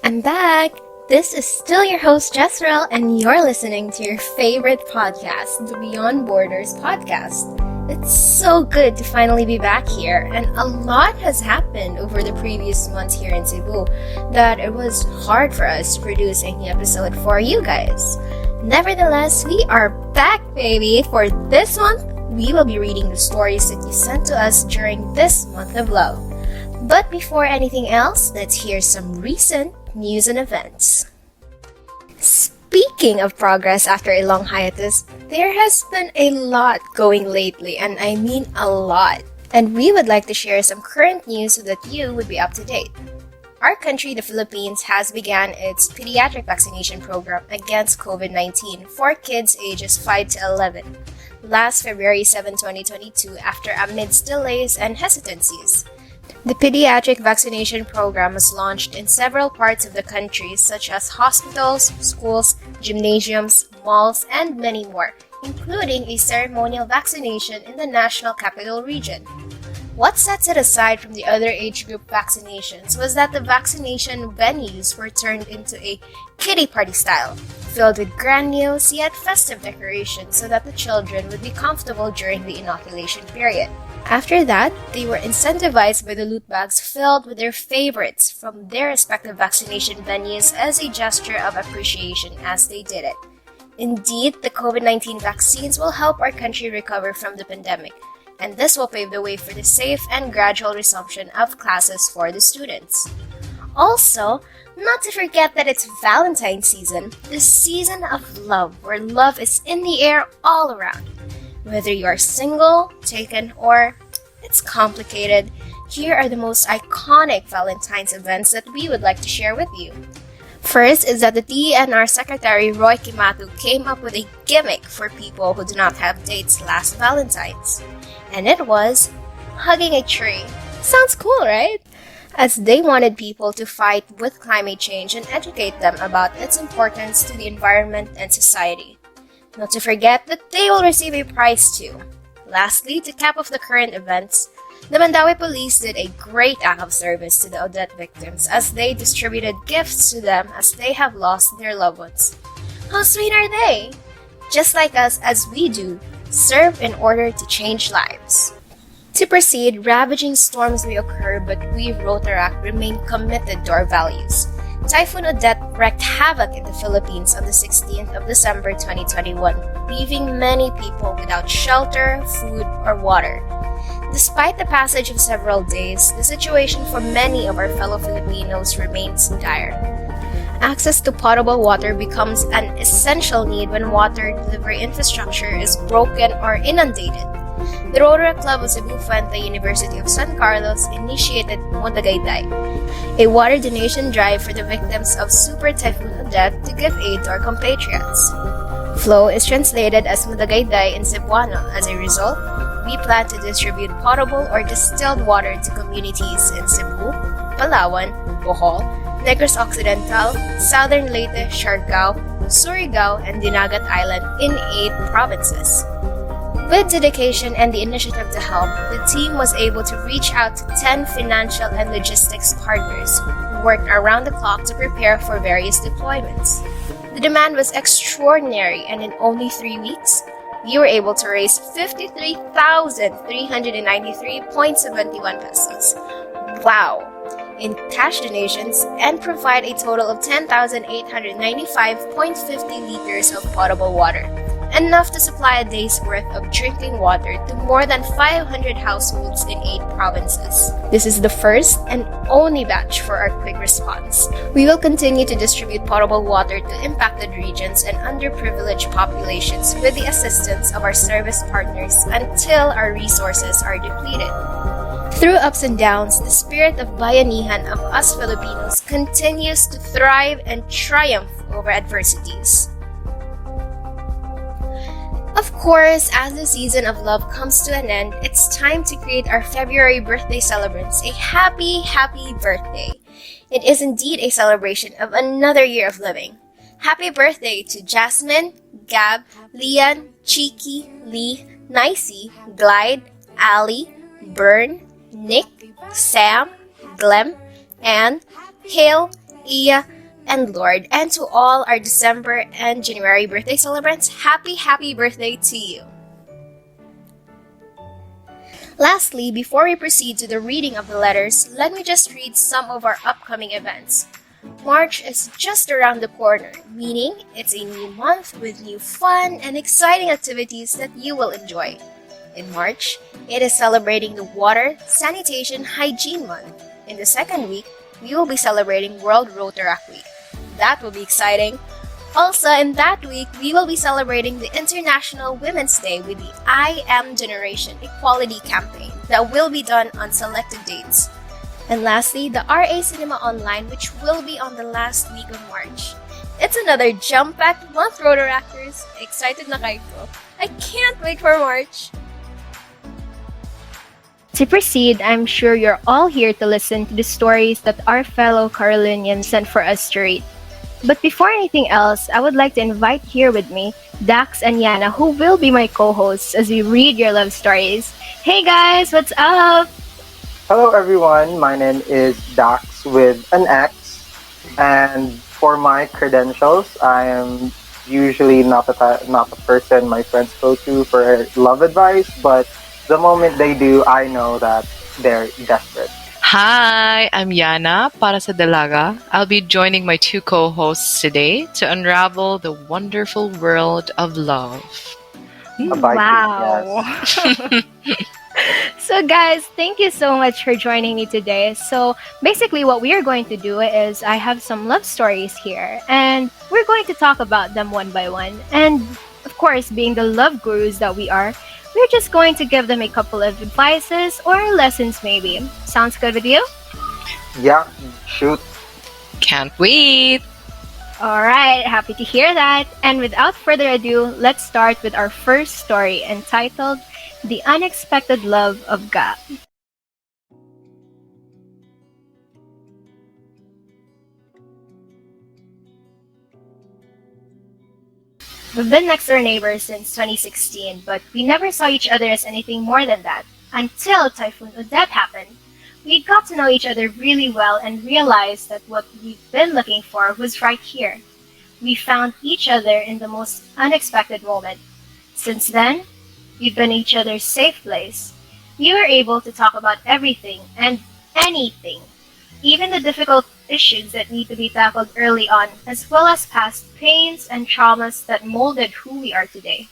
I'm back! This is still your host, Jezreel, and you're listening to your favorite podcast, the Beyond Borders podcast. It's so good to finally be back here, and a lot has happened over the previous months here in Cebu that it was hard for us to produce a new episode for you guys. Nevertheless, we are back, baby! For this month, we will be reading the stories that you sent to us during this month of love. But before anything else, let's hear some recent news and events. Speaking of progress after a long hiatus, there has been a lot going lately, and I mean a lot. And we would like to share some current news so that you would be up to date. Our country, the Philippines, has begun its pediatric vaccination program against COVID-19 for kids ages 5 to 11 last February 7, 2022 after amidst delays and hesitancies. The pediatric vaccination program was launched in several parts of the country such as hospitals, schools, gymnasiums, malls, and many more, including a ceremonial vaccination in the National Capital Region. What sets it aside from the other age group vaccinations was that the vaccination venues were turned into a kiddie party style, filled with grandiose yet festive decorations so that the children would be comfortable during the inoculation period. After that, they were incentivized by the loot bags filled with their favorites from their respective vaccination venues as a gesture of appreciation as they did it. Indeed, the COVID-19 vaccines will help our country recover from the pandemic, and this will pave the way for the safe and gradual resumption of classes for the students. Also, not to forget that it's Valentine's season, the season of love, where love is in the air all around. Whether you are single, taken, or it's complicated, here are the most iconic Valentine's events that we would like to share with you. First is that the DENR Secretary Roy Kimatu came up with a gimmick for people who do not have dates last Valentine's. And it was hugging a tree. Sounds cool, right? As they wanted people to fight with climate change and educate them about its importance to the environment and society. Not to forget that they will receive a prize too. Lastly, to cap off the current events, the Mandaue Police did a great act of service to the Odette victims as they distributed gifts to them as they have lost their loved ones. How sweet are they? Just like us as we do, serve in order to change lives. To proceed, ravaging storms may occur, but we Rotaract remain committed to our values. Typhoon Odette wreaked havoc in the Philippines on the 16th of December 2021, leaving many people without shelter, food, or water. Despite the passage of several days, the situation for many of our fellow Filipinos remains dire. Access to potable water becomes an essential need when water delivery infrastructure is broken or inundated. The Rotary Club of Cebu Fuente University of San Carlos initiated Mudagayday, a water donation drive for the victims of Super Typhoon Odette to give aid to our compatriots. Flow is translated as Mudagayday in Cebuano. As a result, we plan to distribute potable or distilled water to communities in Cebu, Palawan, Bohol, Negros Occidental, Southern Leyte, Siargao, Surigao, and Dinagat Island in 8 provinces. With dedication and the initiative to help, the team was able to reach out to 10 financial and logistics partners who worked around the clock to prepare for various deployments. The demand was extraordinary, and in only 3 weeks, we were able to raise 53,393.71 pesos. Wow! In cash donations and provide a total of 10,895.50 liters of potable water, enough to supply a day's worth of drinking water to more than 500 households in 8 provinces. This is the first and only batch for our quick response. We will continue to distribute potable water to impacted regions and underprivileged populations with the assistance of our service partners until our resources are depleted. Through ups and downs, the spirit of bayanihan of us Filipinos continues to thrive and triumph over adversities. Of course, as the season of love comes to an end, it's time to greet our February birthday celebrants a happy, happy birthday. It is indeed a celebration of another year of living. Happy birthday to Jasmine, Gab, Lian, Cheeky, Lee, Nicey, Glide, Ali, Bern, Nick, Sam, Glem, and Hale, Iya, and Lord. And to all our December and January birthday celebrants, happy birthday to you. Lastly, before we proceed to the reading of the letters, let me just read some of our upcoming events. March is just around the corner, meaning it's a new month with new fun and exciting activities that you will enjoy. In March, it is celebrating the Water, Sanitation, Hygiene Month. In the second week, we will be celebrating World Rotaract Week. That will be exciting. Also, in that week, we will be celebrating the International Women's Day with the I Am Generation Equality Campaign that will be done on selected dates. And lastly, the RA Cinema Online, which will be on the last week of March. It's another jump-packed month, Rotaractors. Excited na kayo. I can't wait for March. To proceed, I'm sure you're all here to listen to the stories that our fellow Carolinians sent for us to read. But before anything else, I would like to invite here with me Dax and Yana, who will be my co-hosts as we read your love stories. Hey guys, what's up? Hello everyone, my name is Dax with an X, and for my credentials, I am usually not the person my friends go to for love advice, but the moment they do, I know that they're desperate. Hi, I'm Yana para sa Dalaga. I'll be joining my two co-hosts today to unravel the wonderful world of love. A Viking, Wow. yes. So guys, thank you so much for joining me today. So basically what we are going to do is I have some love stories here and we're going to talk about them one by one. And of course, being the love gurus that we are, we're just going to give them a couple of advices or lessons maybe. Sounds good with you? Yeah, shoot. Can't wait! Alright, happy to hear that. And without further ado, let's start with our first story entitled The Unexpected Love of God. We've been next door neighbors since 2016, but we never saw each other as anything more than that until Typhoon Odette happened. We got to know each other really well and realized that what we've been looking for was right here. We found each other in the most unexpected moment. Since then, we've been each other's safe place. We were able to talk about everything and anything, even the difficult issues that need to be tackled early on, as well as past pains and traumas that molded who we are today.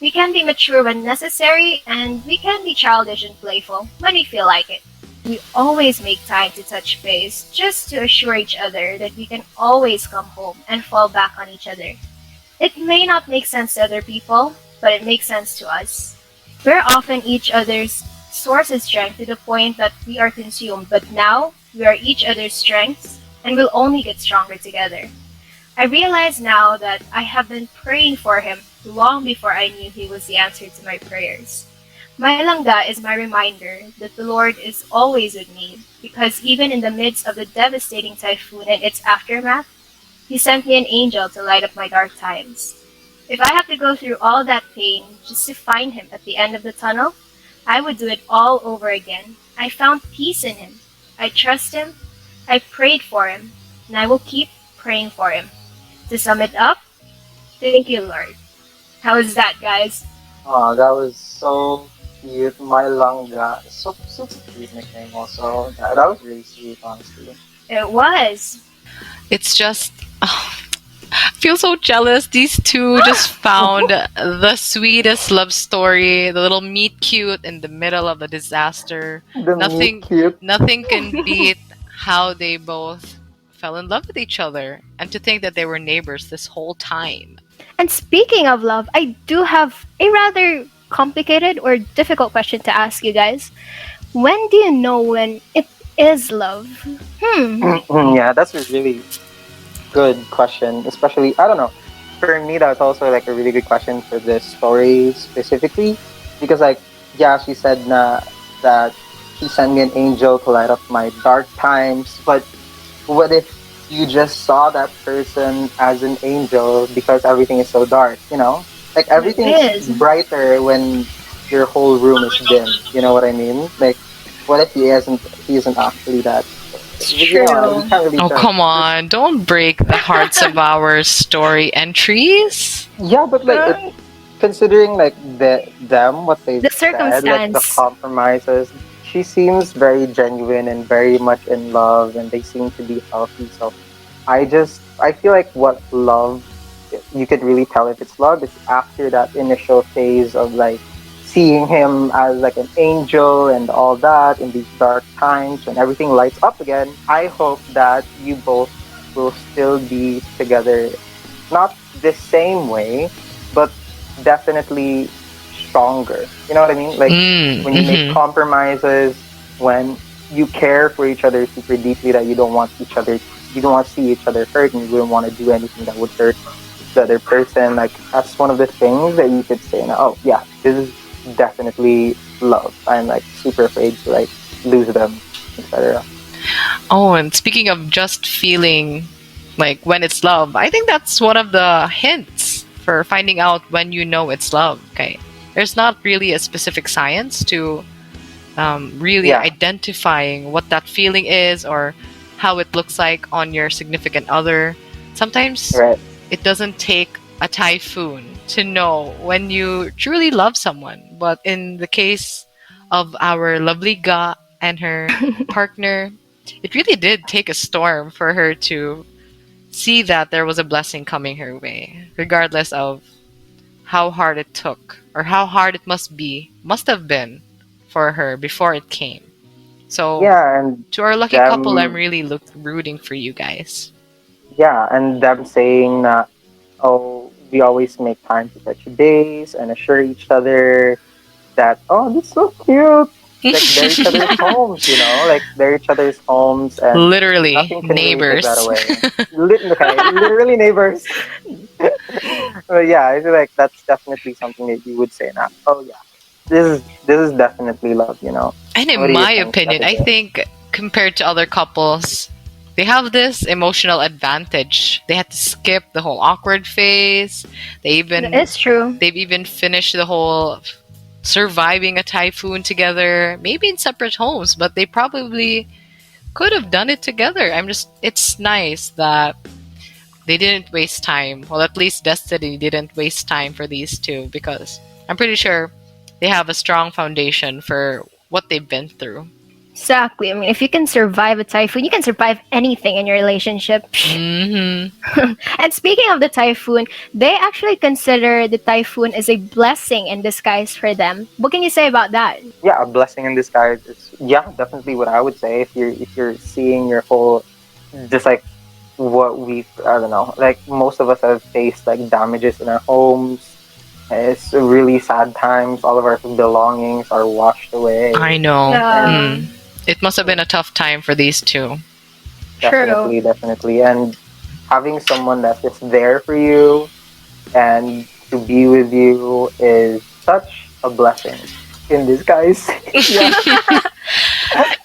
We can be mature when necessary, and we can be childish and playful when we feel like it. We always make time to touch base just to assure each other that we can always come home and fall back on each other. It may not make sense to other people, but it makes sense to us. We're often each other's source of strength to the point that we are consumed, but now we are each other's strengths and will only get stronger together. I realize now that I have been praying for him long before I knew he was the answer to my prayers. My langga is my reminder that the Lord is always with me, because even in the midst of the devastating typhoon and its aftermath, He sent me an angel to light up my dark times. If I have to go through all that pain just to find him at the end of the tunnel, I would do it all over again. I found peace in him. I trust him. I prayed for him. And I will keep praying for him. To sum it up, thank you, Lord. How is that, guys? Oh, that was so cute. My Langga. So super cute nickname also. That was really sweet, honestly. It was. It's just, I feel so jealous. These two just found the sweetest love story, the little meet cute in the middle of the disaster. The Nothing, meat cute. nothing can beat how they both fell in love with each other, and to think that they were neighbors this whole time. And speaking of love, I do have a rather complicated or difficult question to ask you guys. When do you know when it is love? Yeah, that's a really good question. Especially, I don't know. For me, that's also like a really good question for this story specifically, because like, yeah, she said that he sent me an angel to light up my dark times. But what if you just saw that person as an angel because everything is so dark? You know, like everything is brighter when your whole room is dim. You know what I mean? Like, what if he isn't actually that It's We true. can't really Oh, tell. come on. Don't break the hearts of our story entries. Yeah, but like it, Uh, considering like them what they the said, like the circumstance. compromises, she seems very genuine and very much in love, and they seem to be healthy. So I feel like what love, you could really tell if it's love, it's after that initial phase of like seeing him as like an angel and all that in these dark times when everything lights up again. I hope that you both will still be together, not the same way, but definitely stronger. You know what I mean? Like when you make Mm-hmm. compromises, when you care for each other super deeply, that you don't want to see each other hurt, and you wouldn't want to do anything that would hurt the other person. Like that's one of the things that you could say now. Oh yeah, this is definitely love. I'm like super afraid to like lose them, etc. Oh, and speaking of just feeling like when it's love, I think that's one of the hints for finding out when you know it's love. Okay. There's not really a specific science to really Yeah, identifying what that feeling is or how it looks like on your significant other. Sometimes right. it doesn't take a typhoon to know when you truly love someone. But in the case of our lovely Ga and her partner, it really did take a storm for her to see that there was a blessing coming her way, regardless of how hard it took or how hard it must have been for her before it came. So, Yeah, and to our lucky couple, I'm them, really rooting for you guys. yeah, and them saying that, oh, we always make time to touch base and assure each other that, oh, this is so cute. Like they're each other's homes, you know, like they're each other's homes, and Literally, nothing can really take that neighbors. away. Okay, literally neighbors. But yeah, I feel like that's definitely something that you would say now. Oh yeah, this is definitely love, you know. And in What do you my think, opinion, I Jessica? think compared to other couples, they have this emotional advantage. They had to skip the whole awkward phase. They That even is true. they've even finished the whole surviving a typhoon together, maybe in separate homes, but they probably could have done it together. It's nice that they didn't waste time. Well, at least Destiny didn't waste time for these two because I'm pretty sure they have a strong foundation for what they've been through. Exactly. I mean, if you can survive a typhoon, you can survive anything in your relationship. Hmm. And speaking of the typhoon, they actually consider the typhoon as a blessing in disguise for them. What can you say about that? Yeah, a blessing in disguise is, yeah, definitely what I would say. If you're seeing your whole, just like what we, I don't know, like most of us have faced like damages in our homes. It's really sad times. All of our belongings are washed I away, know. and Yeah, Mm. It must have been a tough time for these two. true. definitely, and having someone that's just there for you and to be with you is such a blessing in disguise. Yeah.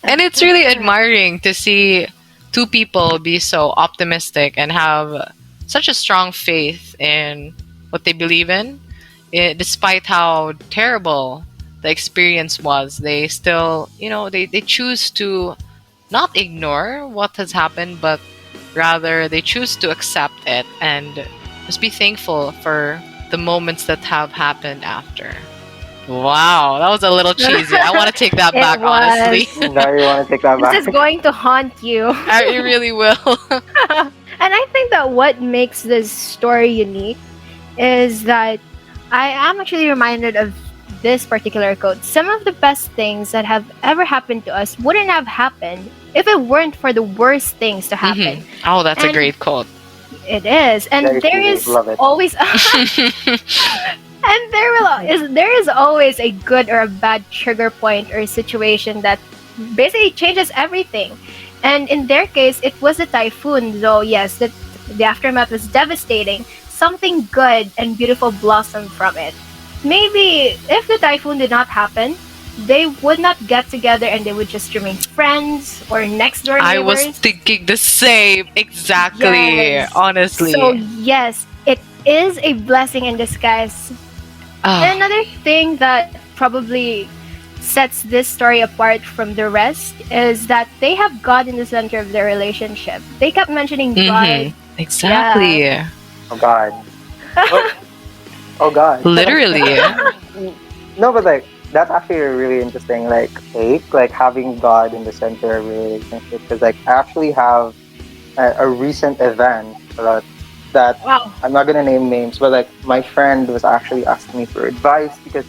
And it's really admiring to see two people be so optimistic and have such a strong faith in what they believe in. Despite how terrible the experience was, they still, they choose to not ignore what has happened, but rather they choose to accept it and just be thankful for the moments that have happened after. Wow, that was a little cheesy. I want to take that It back, honestly. was. Now you want to take that This back. is going to haunt you. It really will. And I think that what makes this story unique is that I am actually reminded of this particular quote. Some of the best things that have ever happened to us wouldn't have happened if it weren't for the worst things to happen. Oh, that's a And great quote. it is. And Very there cute. is Love it. always and there is always a good or a bad trigger point or situation that basically changes everything. And in their case, it was a typhoon. Though yes, the aftermath was devastating. Something good and beautiful blossomed from it. Maybe if the typhoon did not happen, they would not get together and they would just remain friends or next door I was neighbors. thinking the same. Exactly. Yes. Honestly. So yes, it is a blessing in disguise. Oh, And another thing that probably sets this story apart from the rest is that they have God in the center of their relationship. They kept mentioning God. Exactly. Oh God. Oh, oh God. Literally. No, but like that's actually a really interesting like take, like having God in the center of your relationship. Because like I actually have a recent event that Wow. I'm not gonna name names, but like my friend was actually asking me for advice because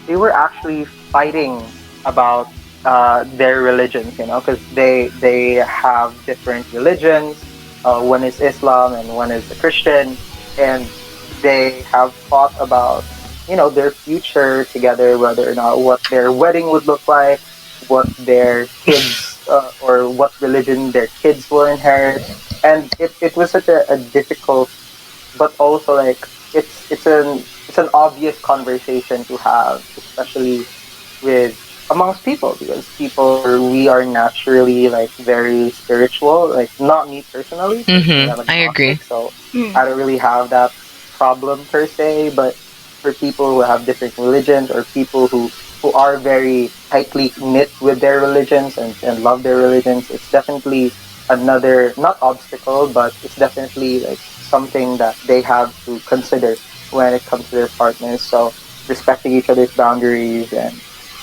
they were actually fighting about their religions, you know, because they have different religions. One is Islam and one is a Christian, and they have thought about, you know, their future together, whether or not what their wedding would look like, what their kids or what religion their kids will inherit, and it was such a difficult, but also like it's an obvious conversation to have, especially with amongst people, because we are naturally like very spiritual. Like not me personally, personally I'm I agree. agnostic, so I don't really have that problem per se. But for people who have different religions, or people who are very tightly knit with their religions and love their religions, it's definitely another, not obstacle, but it's definitely like something that they have to consider when it comes to their partners. So respecting each other's boundaries and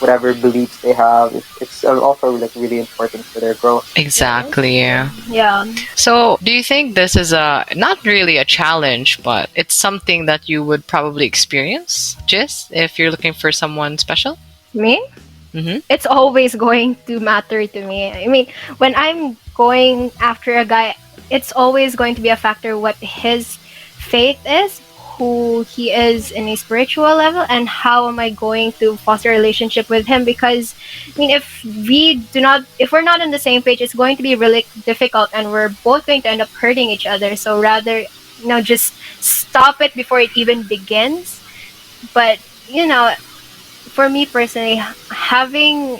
whatever beliefs they have, it's also like really important for their growth. Exactly. Yeah. So, do you think this is a not really a challenge, but it's something that you would probably experience, Jis, if you're looking for someone special? Me? Mm-hmm. It's always going to matter to me. I mean, when I'm going after a guy, it's always going to be a factor what his faith is, who he is in a spiritual level, and how am I going to foster a relationship with him. Because I mean, if we're not on the same page, it's going to be really difficult, and we're both going to end up hurting each other. So rather, just stop it before it even begins. But for me personally, having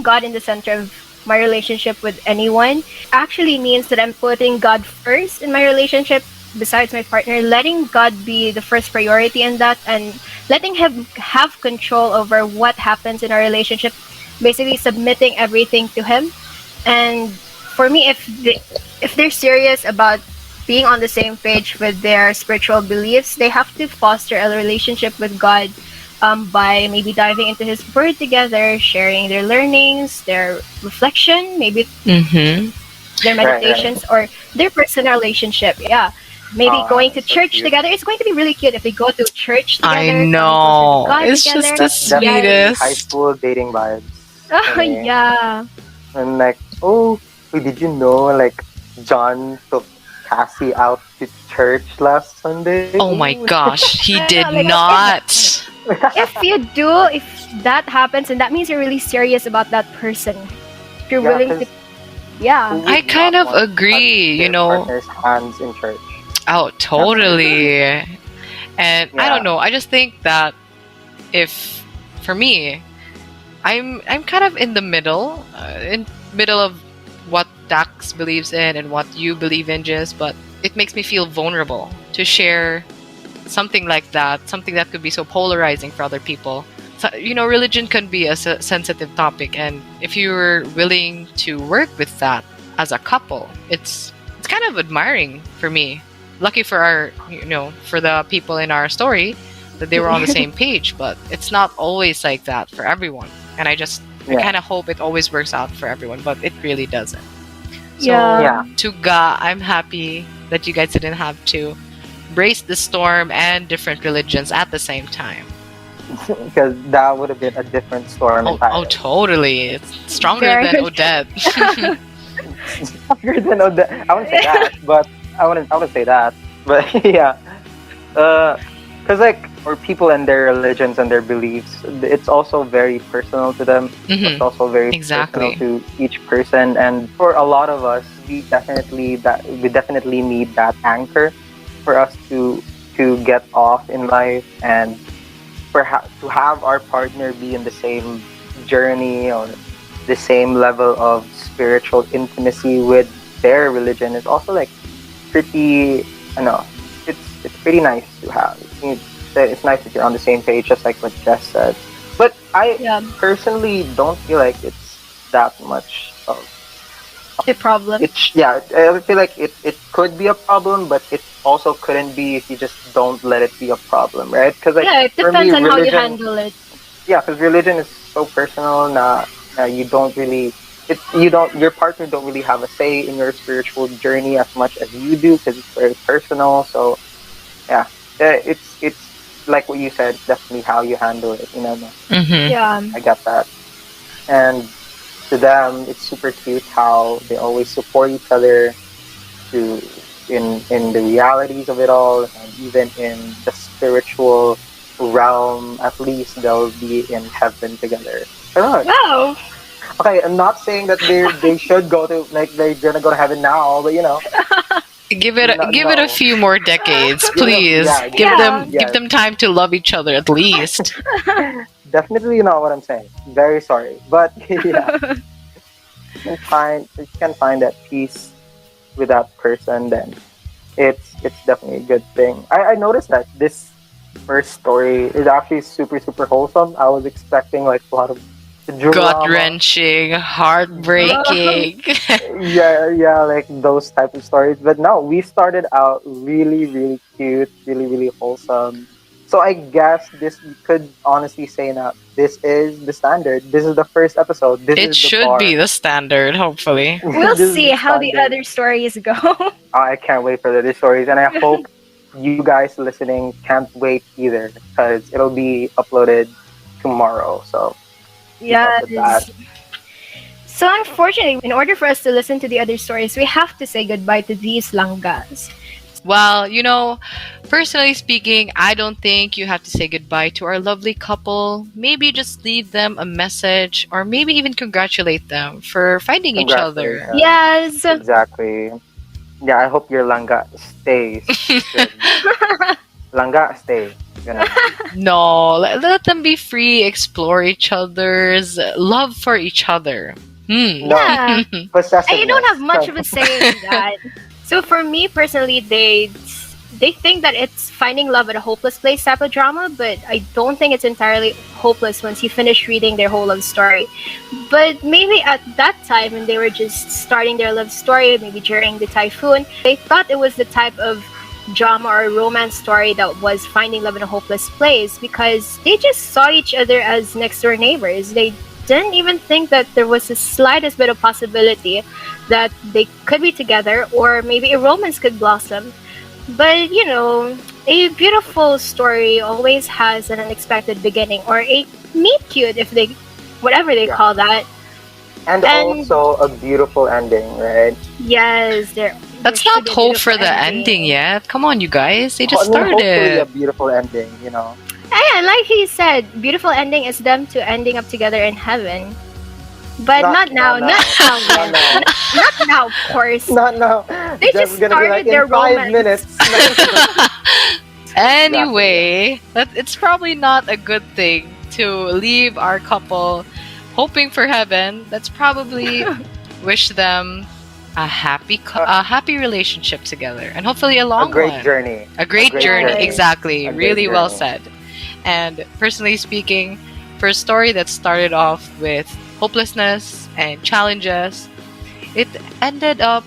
God in the center of my relationship with anyone actually means that I'm putting God first in my relationship besides my partner, letting God be the first priority in that, and letting him have control over what happens in our relationship, basically submitting everything to him. And for me, if they're serious about being on the same page with their spiritual beliefs, they have to foster a relationship with God, by maybe diving into His Word together, sharing their learnings, their reflection, maybe Mm-hmm. their meditations, or their personal relationship. Yeah. Maybe going to So church cute. together. It's going to be really cute if they go to church I together, coming closer to know. God It's together. just the That's definitely high sweetest. school dating vibes Oh, for me. yeah. And like, oh, wait, did you know like John took Cassie out to church last Sunday? Oh my Ooh. gosh, he I did know, like, not. if that happens, and that means you're really serious about that person. If you're Yeah, willing to, because yeah. who I would kind not of want to touch agree, their partner's hands in church? Oh, totally. And I don't Yeah. know. I just think that if for me, I'm kind of in the middle of what Dax believes in and what you believe in, Jis, but it makes me feel vulnerable to share something like that, something that could be so polarizing for other people. So, religion can be a sensitive topic, and if you're willing to work with that as a couple, it's kind of admiring for me. Lucky for for the people in our story that they were on the same page, but it's not always like that for everyone. And I Yeah. kind of hope it always works out for everyone, but it really doesn't. So, Yeah. to Ga, I'm happy that you guys didn't have to brace the storm and different religions at the same time. Because that would have been a different storm entirely. Totally. It's stronger Very than much. Odette. Stronger than Odette. I wouldn't say that, but I wouldn't say that. But yeah, because like for people and their religions and their beliefs, it's also very personal to them. It's Mhm. also very Exactly. personal to each person, and for a lot of us, we definitely need that anchor for us to get off in life, and to have our partner be in the same journey or the same level of spiritual intimacy with their religion is also like pretty. I know it's pretty nice to have. It's nice that you're on the same page, just like what Jess said. But I Yeah, personally don't feel like it's that much of the problem. yeah, I feel like it could be a problem, but it also couldn't be if you just don't let it be a problem, right? Because like Yeah, it for me, depends on how you religion, handle it. yeah, because religion is so personal. You don't really you don't your partner don't really have a say in your spiritual journey as much as you do because it's very personal. So yeah, it's like what you said. It's definitely how you handle it. You know, no, Mm-hmm. Yeah. I got that. And to them, it's super cute how they always support each other to in the realities of it all, and even in the spiritual realm. At least they'll be in heaven together. I don't know. Wow. Okay, I'm not saying that they should go to like they're gonna go to heaven now, but you know, Give it a no. few more decades, Give them, please. yeah, Yeah. Give yes, them time to love each other at least. definitely not what I'm saying. Very sorry, but yeah, if you can find that peace with that person, then it's definitely a good thing. I noticed that this first story is actually super wholesome. I was expecting like a lot of Gut drama. wrenching, Yeah, heartbreaking. yeah, like those type of stories. But no, we started out really cute, really wholesome. So I guess this you could honestly say now this is the standard. This is the first episode. This It is the should be bar. the standard, hopefully. We'll This is see the how the standard. other stories go. I can't wait for the other stories, and I hope you guys listening can't wait either because it'll be uploaded tomorrow. So keep up with that. Yes. So unfortunately, in order for us to listen to the other stories, we have to say goodbye to these langgas. Well, personally speaking, I don't think you have to say goodbye to our lovely couple. Maybe just leave them a message or maybe even congratulate them for finding each other. Congratulations. Yes. Exactly. Yeah, I hope your langga stays good. Langga stay. Ganun. No, let them be free, explore each other's love for each other. No. Yeah. Possessiveness. I don't have much of a say in that. So for me personally, they think that it's finding love at a hopeless place type of drama, but I don't think it's entirely hopeless once you finish reading their whole love story. But maybe at that time when they were just starting their love story, maybe during the typhoon, they thought it was the type of drama or romance story that was finding love in a hopeless place because they just saw each other as next door neighbors. They didn't even think that there was the slightest bit of possibility that they could be together or maybe a romance could blossom. But a beautiful story always has an unexpected beginning or a meet cute if they whatever they Yeah. call that. And also a beautiful ending, right? Yes, That's there not should be a hope for beautiful the ending yet. Come on, you guys. They just Hopefully a started. beautiful ending. And like he said, beautiful ending is them two ending up together in heaven. But not now, no. not now, Not now. not now, of course. Not now. They That's just gonna be like started their in 5 romance. minutes. Anyway, it's probably not a good thing to leave our couple hoping for heaven. Let's probably wish them a happy relationship together, and hopefully a A long great one. journey. A great journey, journey. exactly. A great Really well journey. said. And personally speaking, for a story that started off with hopelessness and challenges, it ended up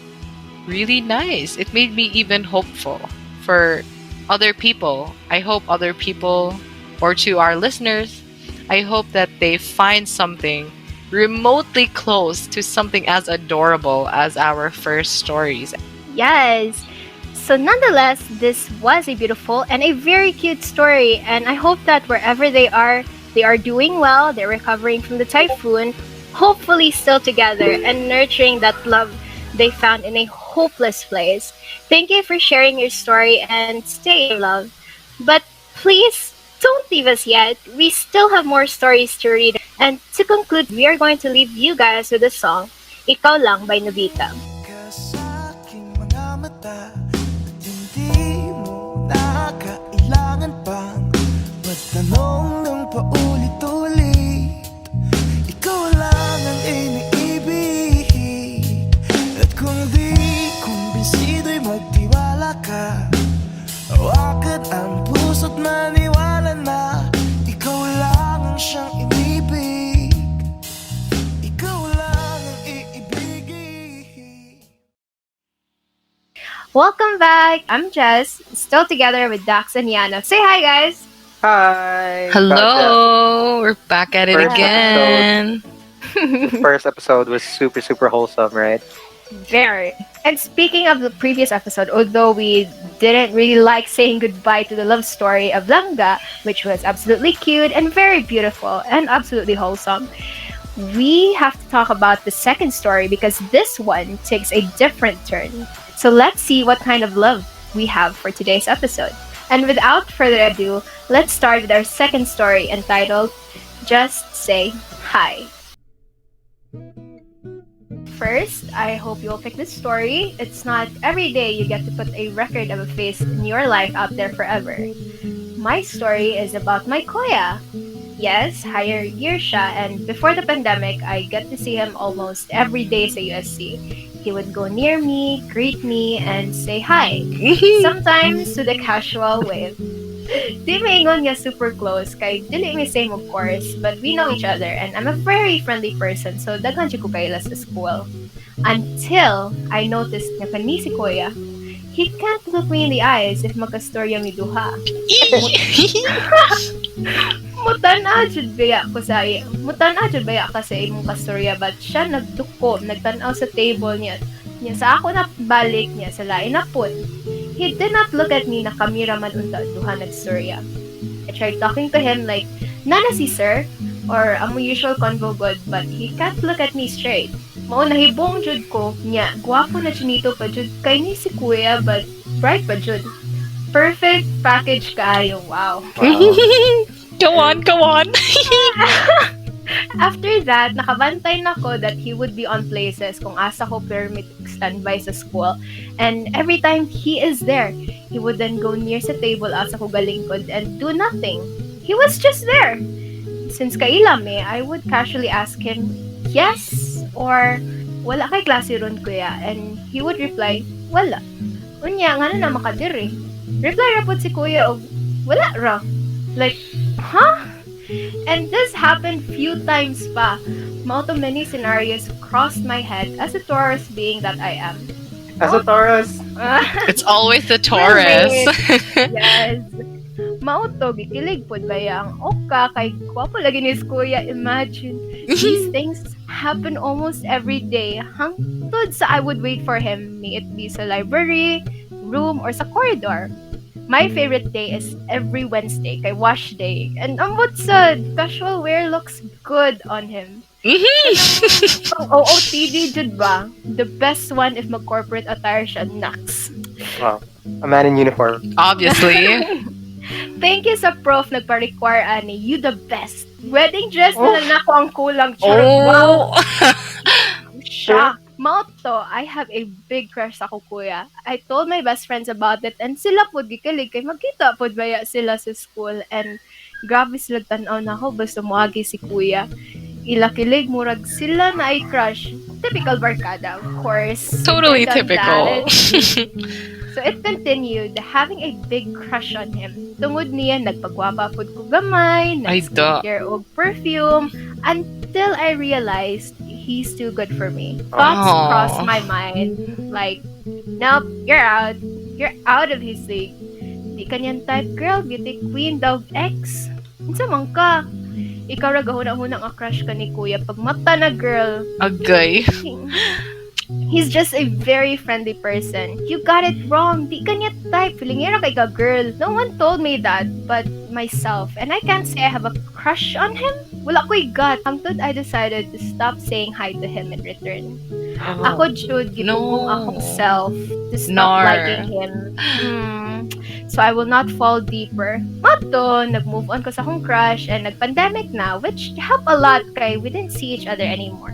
really nice. It made me even hopeful for other people. I hope other people, or to our listeners, I hope that they find something remotely close to something as adorable as our first stories. Yes. So nonetheless, this was a beautiful and a very cute story, and I hope that wherever they are doing well, they're recovering from the typhoon, hopefully still together and nurturing that love they found in a hopeless place. Thank you for sharing your story and stay in love. But please don't leave us yet. We still have more stories to read. And to conclude, we are going to leave you guys with the song Ikaw Lang by Nobita. Ka sa aking mga mata at hindi mo na kailangan pang magtanong ng paulit-ulit. Ikaw lang ang iniibig at kung di kumbinsido'y magtiwala ka. Hawakan ang puso't maniwala na ikaw lang ang siyang Welcome back. I'm Jess, still together with Dax and Yana. Say hi, guys. Hi. Hello, we're back at it First again. The first episode was super, super wholesome, right? Very. And speaking of the previous episode, although we didn't really like saying goodbye to the love story of Langga, which was absolutely cute and very beautiful and absolutely wholesome, we have to talk about the second story because this one takes a different turn. So let's see what kind of love we have for today's episode. And without further ado, let's start with our second story entitled Just Say Hi. First, I hope you'll pick this story. It's not every day you get to put a record of a face in your life out there forever. My story is about my kuya. Yes, higher year siya, and before the pandemic, I get to see him almost every day sa USC. He would go near me, greet me, and say hi. Sometimes to the casual wave. Di maingon niya super close, kay dili mi same of course, but we know each other, and I'm a very friendly person, so daghan siya ko kaila sa school. Until I noticed nga kani si Kuya, he can't look me in the eyes if magkastorya mi duha. Mutana jud baya ko sa mutana jud baya ka sa imong kastorya, but siya nagduko, nagtan-aw sa table niya. Niya sa ako na balik niya sa lain na put. He did not look at me na kamera man unta duha nagstorya. I tried talking to him like, Nana si sir, or amo usual convo good, but he can't look at me straight. Mao nahibong jud ko niya, gwapo na chinito pa jud kay ni si Kuya, but bright pa jud. Perfect package kaayo, wow. Go on. After that, nakabantay na ko that he would be on places kung asa ko permit standby sa school. And every time he is there, he would then go near sa table asa ko galingkod and do nothing. He was just there. Since kailam I would casually ask him, yes, or wala kay klase ron kuya, and he would reply, wala. Unya, nga na makadiri. Reply rapod si kuya og, wala ra. Like, huh? And this happened few times pa. Mao to many scenarios crossed my head as a Taurus being that I am. As a Taurus. It's always the Taurus. Yes. Mao to gikilig pud baya ang oka kay gwapo lagi ni Kuya. Imagine these things happen almost every day. Hangtod sa I would wait for him, may it be sa library, room, or sa corridor. My favorite day is every Wednesday, kay wash day. And ambot sa casual wear looks good on him. Pang OOTD jud ba? The best one if mag-corporate attire siya, naks. Wow. A man in uniform. Obviously. Thank you sa prof nagpa-require ani. You the best. Wedding dress na lang ako ang kulang. Wow. Shock. Mauto, I have a big crush sa kuya. I told my best friends about it and sila pod gikilig kay magkita pod baya sila sa school, and grabe sila tan-aw na ako basta moagi si kuya. Ila kilig murag sila na ay crush. Typical barkada, of course. Totally Done typical. So it continued, having a big crush on him. Tungod niya, nagpagwapa pod ko gamay, Ay, da. nag-skincare og perfume, until I realized he's too good for me. Thoughts Aww. crossed my mind, like, nope, you're out. You're out of his league. Di kanyan type, girl, beauty queen, dog X. Unsa man ka? Ikaw ra gahuna-huna nga crush ka ni kuya. Pag mata na girl, Agay. he's just a very friendly person. You got it wrong. Di kanya type. Filingera kay ka girl. No one told me that but myself. And I can't say I have a crush on him. Wala ko'y gut. Hangtod I decided to stop saying hi to him in return. Ako jud gibugong akong self to stop Nar. liking him. So I will not fall deeper. Mato, nag-move on ko sa akong crush and nag-pandemic na, which helped a lot kay we didn't see each other anymore.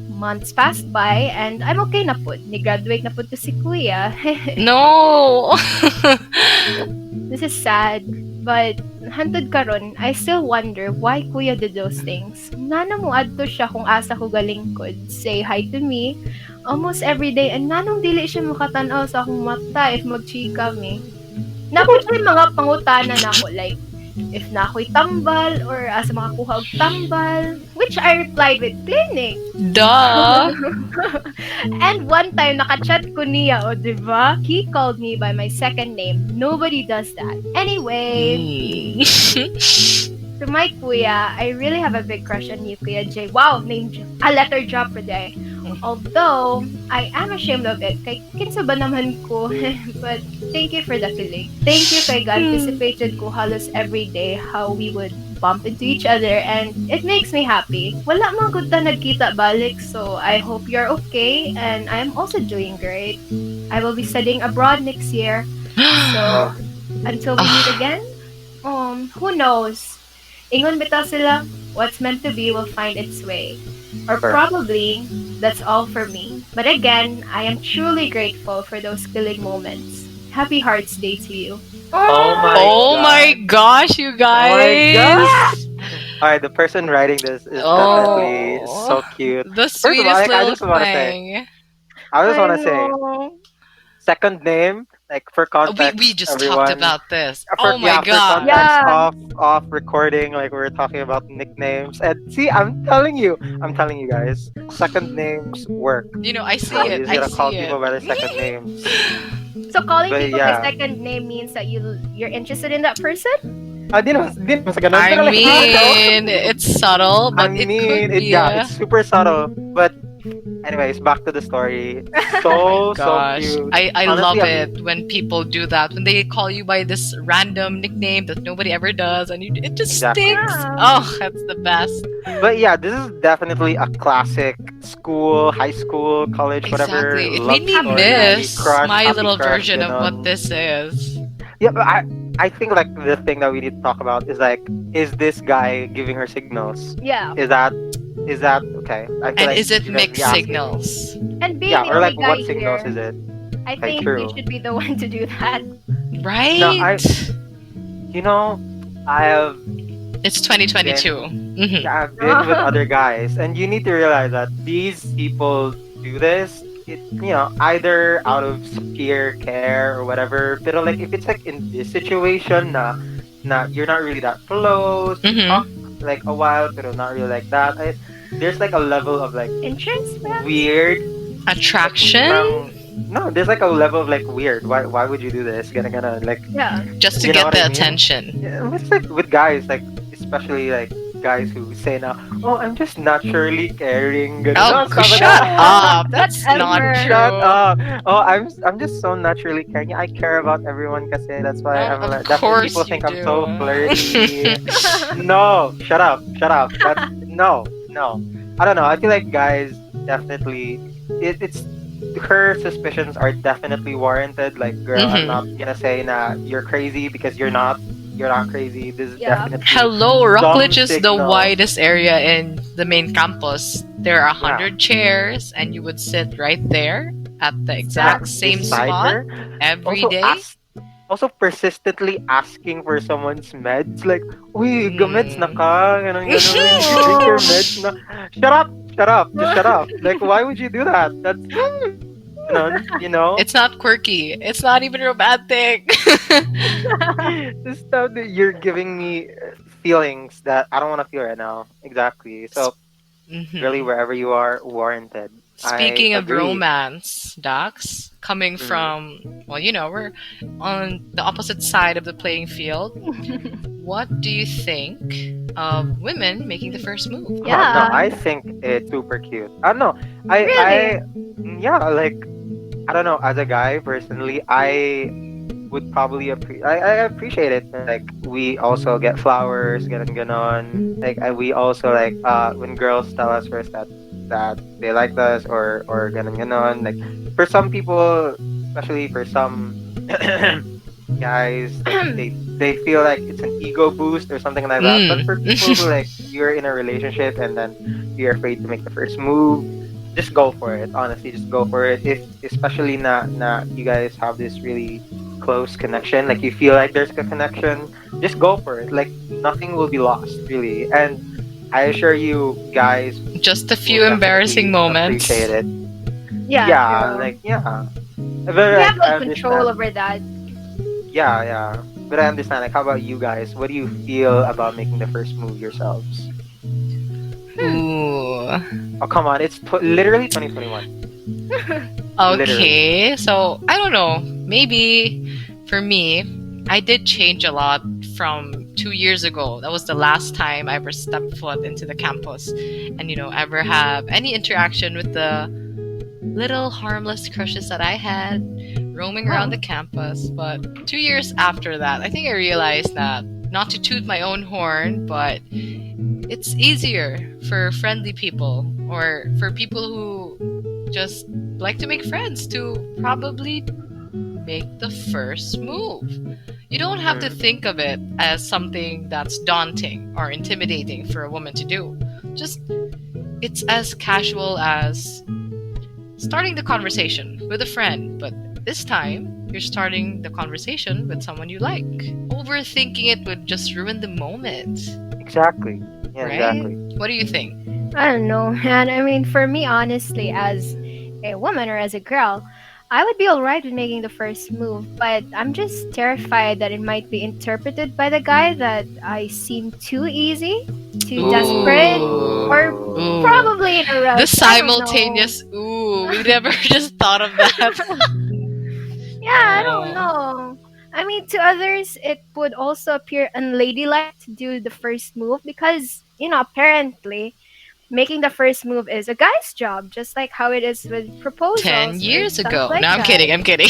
Months passed by and I'm okay na po. Ni-graduate na po to si kuya. No. This is sad, but hantod karon, I still wonder why kuya did those things. Nana mo adto siya kung asa ko galingkod. Say hi to me almost every day, and nanong dili siya makatanaw sa akong mata if magchika mi. Napos may mga pangutana na ako, like, if na ako'y tambal or asa makakuha og tambal, which I replied with clinic. Duh. And one time, nakachat ko niya, o diba? He called me by my second name. Nobody does that. Anyway, to my kuya, I really have a big crush on you, Kuya Jay. Wow, a letter drop for day. Although, I am ashamed of it. Kay kinsa ba naman ko? But thank you for the feeling. Thank you kay anticipated ko halos every day how we would bump into each other and it makes me happy. Wala mga good ta nagkita balik, so I hope you're okay and I'm also doing great. I will be studying abroad next year. So, until we meet again, who knows? Ingon bitaw sila, what's meant to be will find its way. Or probably, that's all for me. But again, I am truly grateful for those killing moments. Happy Hearts Day to you. Oh my gosh, you Oh my guys! gosh! Alright, the person writing this is definitely Oh. so cute. The First of all, sweetest I little just wanna say, thing. I just want to I say, know. second name, like for context, We just everyone. talked about this. For, Oh my for god. context, Yeah. off recording, like we were talking about nicknames. And see, I'm telling you guys, second names work. You know, I see So you it. just I gotta call see people it. by their second names. So calling But people yeah. by second name means that you're interested in that person? Di naman sa ganun. I Pero like, mean, it's subtle, but it could be. it's super subtle. But anyways, back to the story. Oh So my gosh. cute. I Honestly, love I it when people do that. When they call you by this random nickname that nobody ever does and it just Exactly. sticks. Yeah. Oh, that's the best. But yeah, this is definitely a classic school, high school, college, whatever. Exactly. It love made me story, miss crush, my happy little crush, version of what ganon. this is. Yeah, but I think like the thing that we need to talk about is like, is this guy giving her signals? Yeah. Is that okay? I feel And like is it you guys mixed be asking. signals? And being Yeah, the or only like guy what signals here, is it? I Okay, think true. you should be the one to do that. Right? No, you know, I have It's 2022. Mhm. yeah, I've been with other guys, and you need to realize that these people do this. Either out of sheer care or whatever. But like, if it's like in this situation, you're not really that close. You Mhm. talk like a while, but not really like that. There's like a level of like Interest, perhaps? weird. Attraction? No, there's like a level of like weird. Why would you do this? Gonna like. Yeah. Just to You know get what the I mean? attention. Yeah, it's like with guys, like especially like guys who say now, "Oh, I'm just naturally caring." Ganun. Oh, Sabi shut na- up. That's not Whatever. true. Shut up! Oh, I'm just so naturally caring. I care about everyone, kasi that's why I'm Of like. That's why course people you think I'm do. so flirty. No, shut up. That's no. I don't know. I feel like guys definitely. It's her suspicions are definitely warranted. Like, girl, I'm Mhm. not gonna say nah, you're crazy because you're not. You're not crazy. This is Yeah. definitely. Hello, Rockledge is the signal. widest area in the main campus. There are 100 chairs, and you would sit right there at the exact same beside spot her. every Also, day. also persistently asking for someone's meds. Like, uy, gameds na ka. Ganun. You drink your meds na. Shut up. Just shut up. Like, why would you do that? That's, you know? It's not quirky. It's not even romantic. This stuff that you're giving me feelings that I don't want to feel right now. Exactly. So, Mhm. really, wherever you are, warranted. Speaking I of agree. romance, Dax, coming from, well, we're on the opposite side of the playing field. What do you think of women making the first move? Yeah. No, I think it's super cute. I don't know. Really? Yeah, like, I don't know. As a guy, personally, I would probably I appreciate it. Like, we also get flowers, ganon. Like, we also like when girls tell us first that they like us or ganon. Like, for some people, especially for some guys, like, they feel like it's an ego boost or something like that. But for people who like you're in a relationship and then you're afraid to make the first move, just go for it. Honestly, just go for it. If especially na you guys have this really close connection, like you feel like there's a connection, just go for it. Like, nothing will be lost, really. And I assure you, guys, Just a few will embarrassing definitely moments. appreciate it. Yeah. True. Like, yeah. We But, have I no control understand. over that. Yeah. but I understand. Like, how about you guys? What do you feel about making the first move yourselves? Ooh. Oh, come on! It's literally 2021. Okay, so I don't know. Maybe for me, I did change a lot from 2 years ago. That was the last time I ever stepped foot into the campus and, ever have any interaction with the little harmless crushes that I had roaming around the campus. But 2 years after that, I think I realized that not to toot my own horn, but it's easier for friendly people or for people who just like to make friends to probably make the first move. You don't have to think of it as something that's daunting or intimidating for a woman to do. Just it's as casual as starting the conversation with a friend, but this time you're starting the conversation with someone you like. Overthinking it would just ruin the moment. Exactly. Yeah, Right? exactly. What do you think? I don't know, man. I mean, for me, honestly, as a woman or as a girl, I would be alright with making the first move, but I'm just terrified that it might be interpreted by the guy that I seem too easy, too desperate, or Ooh. probably in a rush. The I don't know. simultaneous ooh, we never just thought of that. Yeah, I don't know. I mean, to others, it would also appear unladylike to do the first move because, apparently, making the first move is a guy's job, just like how it is with proposals. 10 or years stuff ago. like No, I'm that. kidding. I'm kidding.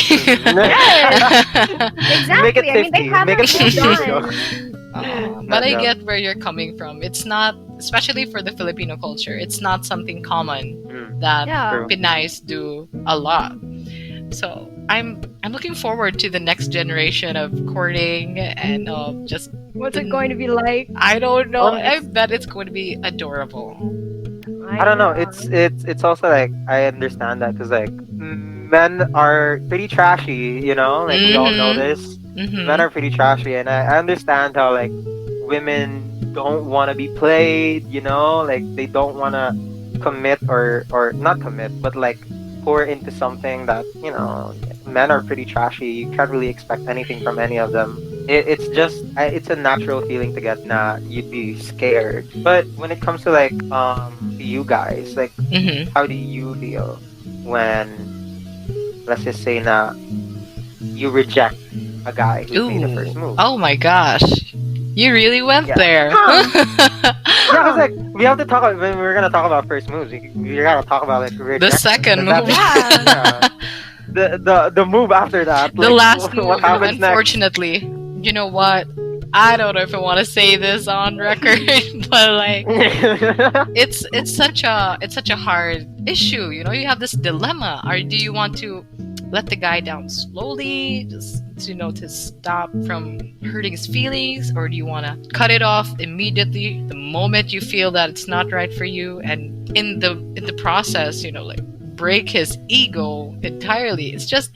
Exactly. Make it I mean, they 50. haven't Make it 50 moved years ago. on. But I Yeah. get where you're coming from. It's not, especially for the Filipino culture, it's not something common that Yeah. True. Pinays do a lot. So I'm looking forward to the next generation of courting and just What's it going to be like? I don't know. Well, I bet it's going to be adorable. I don't know. It's also like I understand that because like men are pretty trashy, Like we all know Mhm. this. Mhm. Men are pretty trashy, and I understand how like women don't want to be played, Like they don't want to commit or not commit, but like pour into something that men are pretty trashy. You can't really expect anything from any of them. It's just it's a natural feeling to get. Nah, you'd be scared. But when it comes to like to you guys, like Mhm. how do you feel when let's just say na you reject a guy who's made the first move? Oh my gosh. You really went Yeah. there. Yeah, because like we have to talk about when we're gonna talk about first moves. We gotta talk about like The rejection. second Does that move. make- yeah. The move after that. The like, last move, what happens next? unfortunately. You know what? I don't know if I want to say this on record, but like it's such a hard issue. You have this dilemma. Or do you want to let the guy down slowly, just to stop from hurting his feelings, or do you want to cut it off immediately the moment you feel that it's not right for you, and in the process, like break his ego entirely? It's just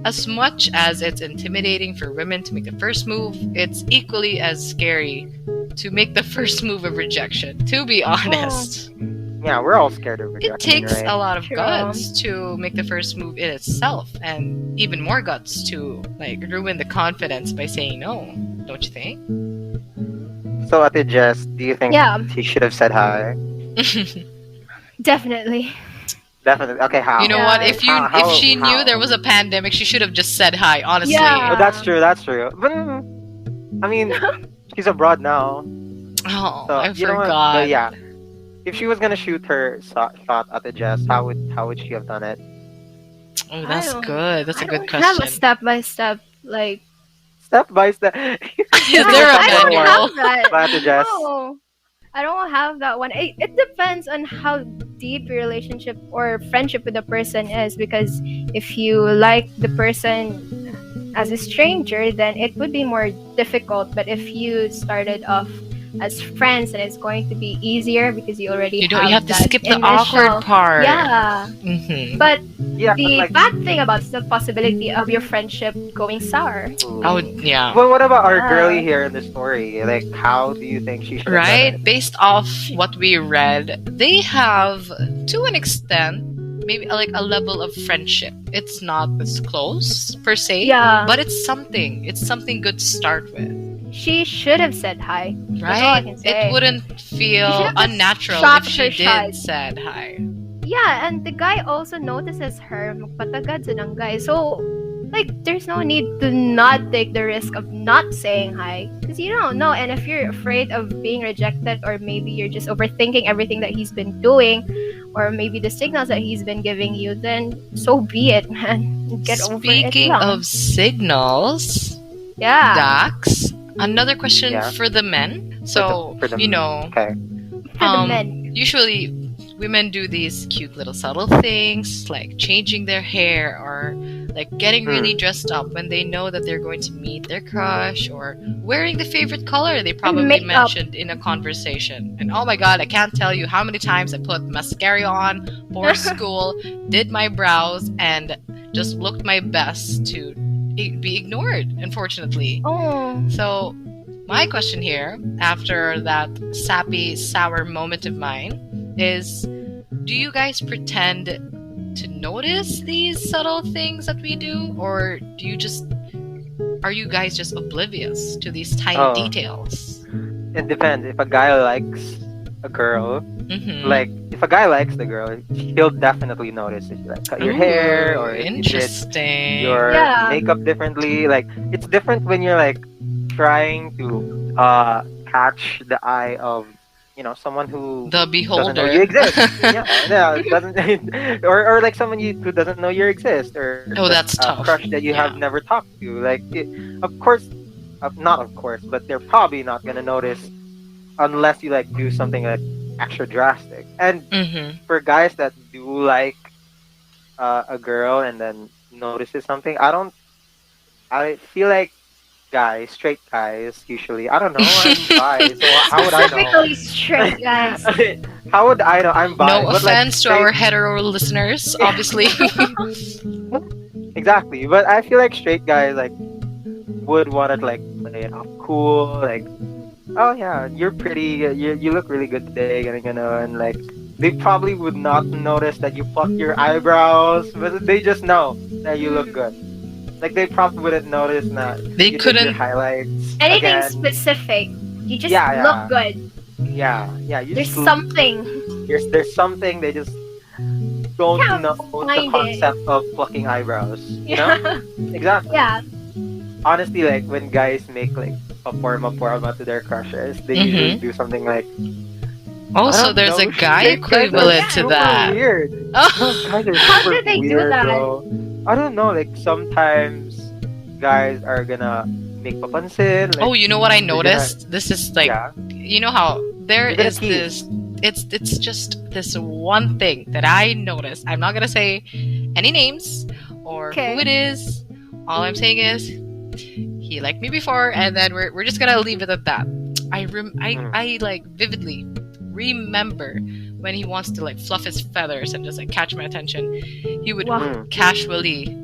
as much as it's intimidating for women to make the first move, it's equally as scary to make the first move of rejection, to be honest. Yeah, we're all scared of It rejection, takes right? a lot of True. guts to make the first move in itself, and even more guts to like ruin the confidence by saying no. Don't you think? So, Ate Jess, do you think Yeah. he should have said hi? Definitely. Definitely. Okay, how? You know what? If she knew how? there was a pandemic, she should have just said hi. Honestly. Yeah. Oh, that's true. That's true. But I mean, she's abroad now. Oh, So I you know what? forgot. But yeah, if she was gonna shoot her shot at the Jess, how would she have done it? Oh, that's don't- good. That's a I good don't have a question. step by step like. Step by step. Is there a I don't manual? have that. By the Jess. No, I don't have that one. It depends on how deep your relationship or friendship with the person is. Because if you like the person as a stranger, then it would be more difficult. But if you started off as friends, then it's going to be easier because you already You have to that skip the initial- awkward part. Yeah, Mm-hmm. but Yeah, the like, bad thing about it is the possibility of your friendship going sour. Oh, yeah. Well, what about our Yeah. girlie here in the story? Like, how do you think she should have done Right? it? Based off what we read, they have, to an extent, maybe like a level of friendship. It's not this close per se, Yeah. but it's something. It's something good to start with, She should have said hi. That's all I right? can say. It wouldn't She feel should have just unnatural if shot she her did shot. said hi. Yeah, and the guy also notices her. Magpatagad sa ng guy. So, like, there's no need to not take the risk of not saying hi. Because you don't know. And if you're afraid of being rejected, or maybe you're just overthinking everything that he's been doing, or maybe the signals that he's been giving you, then so be it, man. Get over it. Speaking lang. of signals, Yeah. Dax, another question Yeah. for the men. So, For the- you know, Okay. For the men. usually women do these cute little subtle things like changing their hair or like getting really dressed up when they know that they're going to meet their crush, or wearing the favorite color they probably makeup. mentioned in a conversation. And oh my god, I can't tell you how many times I put mascara on for school, did my brows, and just looked my best to be ignored, unfortunately. Oh. So, my question here, after that sappy, sour moment of mine, is do you guys pretend to notice these subtle things that we do? Or are you guys just oblivious to these tiny Oh. details? It depends. If a guy likes a girl, Mm-hmm. like if a guy likes the girl, he'll definitely notice if you like cut your hair or if you did interesting. your Yeah. makeup differently. Like it's different when you're like trying to catch the eye of someone who The doesn't know beholder. you exist. yeah, doesn't or like someone who doesn't know you exist, or Oh, that's a tough. crush that you have Yeah. never talked to. Like of course, not of course, but they're probably not gonna notice unless you like do something like extra drastic. And Mm-hmm. for guys that do like a girl and then notices something, I feel like guys, straight guys, usually. I don't know. I'm bi, so how would I know? Specifically straight guys. How would I know? I'm bi. No but, like, offense to our hetero listeners, obviously. Exactly, but I feel like straight guys like would want to like play it off cool, like, oh yeah, you're pretty, you look really good today, and like they probably would not notice that you plucked your eyebrows, but they just know that you look good. Like they probably wouldn't notice that They you did couldn't- your highlights. Anything again. specific. You just Yeah, look good. Yeah. You There's just look- something. There's something they just don't Can't know find the it. concept of plucking eyebrows. You know? Exactly. Yeah. Honestly, like when guys make like a forma to their crushes, they Mhm. usually do something like. Also, I don't there's a know, guy straight guys are equivalent to super that. Weird. Oh. Guys are How super do they do weird, that? bro. I don't know. Like sometimes guys are gonna make papansin. Like, Oh, you know what I they're gonna- noticed? This is like, yeah. you know how there You're gonna is tease. this. It's just this one thing that I noticed. I'm not gonna say any names or Okay. who it is. All I'm saying is he liked me before, and then we're just gonna leave it at that. I like vividly remember when he wants to like fluff his feathers and just like catch my attention. He would Wow. casually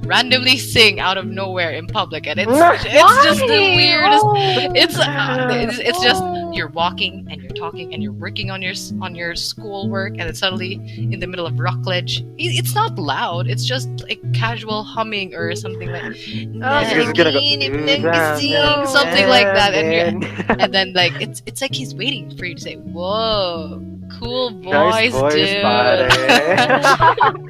randomly sing out of nowhere in public, and it's Why? just the weirdest. Oh. It's just Oh. you're walking and you're talking and you're working on your schoolwork, and then suddenly in the middle of Rockledge, it's not loud. It's just like casual humming or something like You're just gonna go, something like that, and and and then like it's like he's waiting for you to say, "Whoa, cool Nice voice, voice, dude." pare.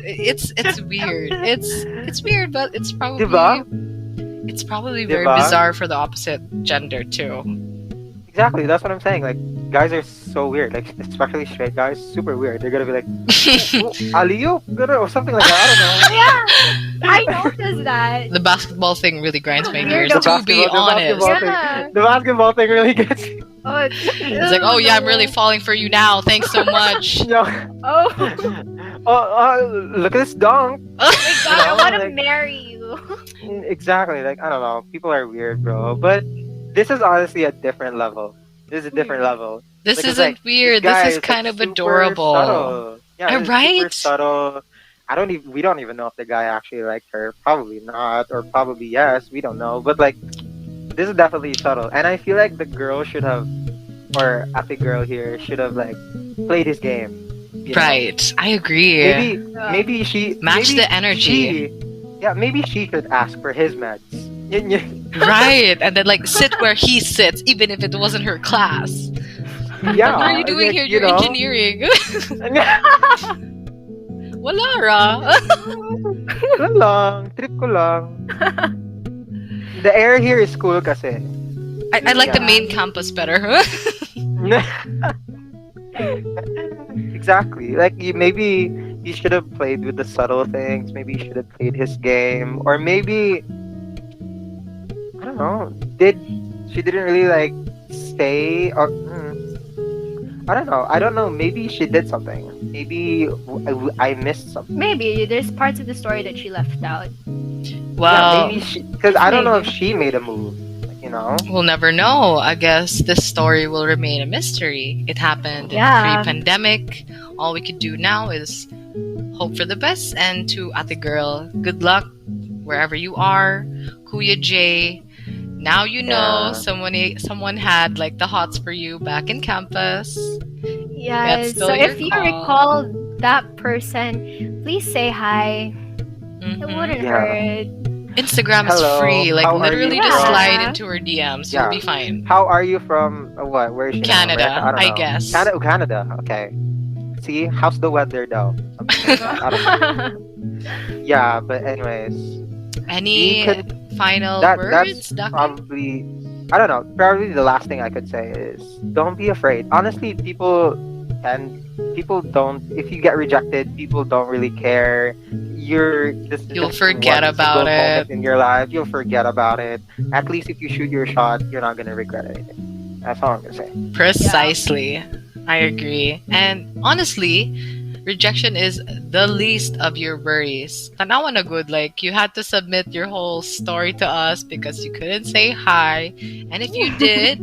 It's weird. It's weird, but it's probably Diba? it's probably very Diba? bizarre for the opposite gender too. Exactly, that's what I'm saying. Like guys are so weird. Like especially straight guys, super weird. They're gonna be like, "Aliyo," or something like that. I don't know. Yeah. I noticed that. The basketball thing really grinds my You're gears. the To be basketball- the honest, basketball- Yeah. The basketball thing really gets me. Oh, it's like, oh yeah, I'm really falling for you now. Thanks so much. Yo, Oh. look at this dunk. God, I want to Like- marry you. Exactly. Like I don't know. People are weird, bro. But this is honestly a different level. This is a different level. This Because, isn't like, weird. guy This is like, kind of super adorable. Subtle. Yeah, it's Right? super subtle. We don't even know if the guy actually liked her. Probably not, or probably yes. We don't know. But like, this is definitely subtle, and I feel like the girl should have, or Ate girl here should have like played his game. You know, Right. I agree. maybe Match the energy. maybe she should ask for his meds. Right. And then like sit where he sits, even if it wasn't her class. What are Yeah, you doing like, here? you You're know. engineering. Wala ra. Ano lang, trip ko lang. The air here is cool kasi. I like the Yeah. main campus better. Exactly. Like maybe he should have played with the subtle things. Maybe he should have played his game, or maybe I don't know. She didn't really like stay, or I don't know. I don't know. Maybe she did something. Maybe I missed something. Maybe there's parts of the story that she left out. Well, Maybe because I don't know if Maybe. she made a move. You know. we'll never know. I guess this story will remain a mystery. It happened Yeah. pre-pandemic. All we could do now is hope for the best. And to Ate Girl, good luck wherever you are. Kuya J, now you know Yeah. someone had like the hots for you back in campus. Yes. still So your if you call. recall that person, please say hi. It Mhm. wouldn't Yeah. hurt. Instagram is Hello, free. Like how are you literally just from- slide into her DMs. You'll Yeah. be fine. How are you from what? Where is she now? Canada, America? I don't I know. guess. Canada. Okay. See, how's the weather though? Something like that. I don't know. Yeah, but anyways, Any we could final that's words, Ducky? probably I don't know. Probably the last thing I could say is don't be afraid. Honestly, people don't. If you get rejected, people don't really care. You'll just forget one about single moment it. in your life. You'll forget about it. At least if you shoot your shot, you're not gonna regret anything. That's all I'm gonna say. Precisely. I agree. And honestly, rejection is the least of your worries. Tanawa na good, like you had to submit your whole story to us because you couldn't say hi. And if you did,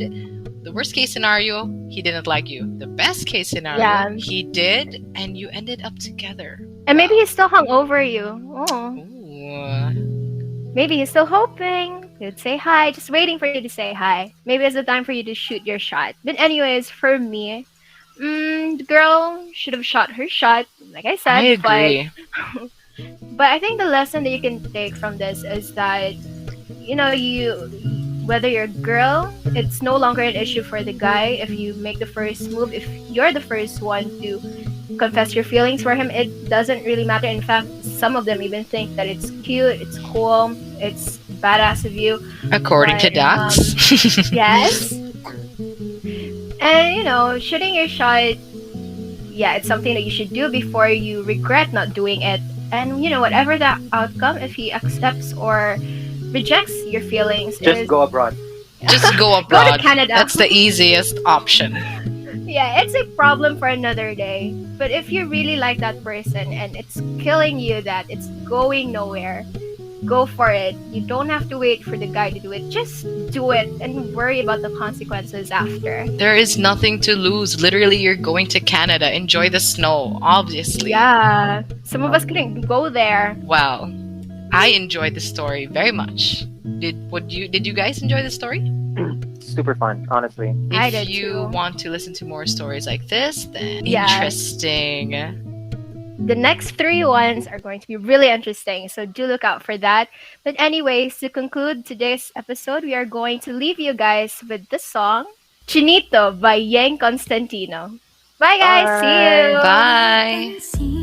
the worst case scenario, he didn't like you. The best case scenario, Yeah. he did, and you ended up together. And maybe he's still hung over you. Oh. Ooh. Maybe he's still hoping you'd say hi, just waiting for you to say hi. Maybe it's the time for you to shoot your shot. But anyways, for me, the girl should have shot her shot, like I said. I agree. But I think the lesson that you can take from this is that, whether you're a girl, it's no longer an issue for the guy if you make the first move. If you're the first one to confess your feelings for him, it doesn't really matter. In fact, some of them even think that it's cute, it's cool, it's badass of you. According to But, Dax. Yes. And shooting your shot, yeah, it's something that you should do before you regret not doing it. And whatever the outcome, if he accepts or rejects your feelings, Just go abroad. Just go abroad. Canada. That's the easiest option. Yeah, it's a problem for another day. But if you really like that person and it's killing you that it's going nowhere, go for it. You don't have to wait for the guy to do it. Just do it and worry about the consequences after. There is nothing to lose. Literally, you're going to Canada. Enjoy the snow, obviously. Yeah. Some of us couldn't go there. Wow. I enjoyed the story very much. Did you guys enjoy the story? Super fun, honestly. I If did you too. want to listen to more stories like this, then Yeah. interesting. The next 3 ones are going to be really interesting, so do look out for that. But anyways, to conclude today's episode, we are going to leave you guys with the song Chinito by Yang Constantino. Bye guys, see you. Bye.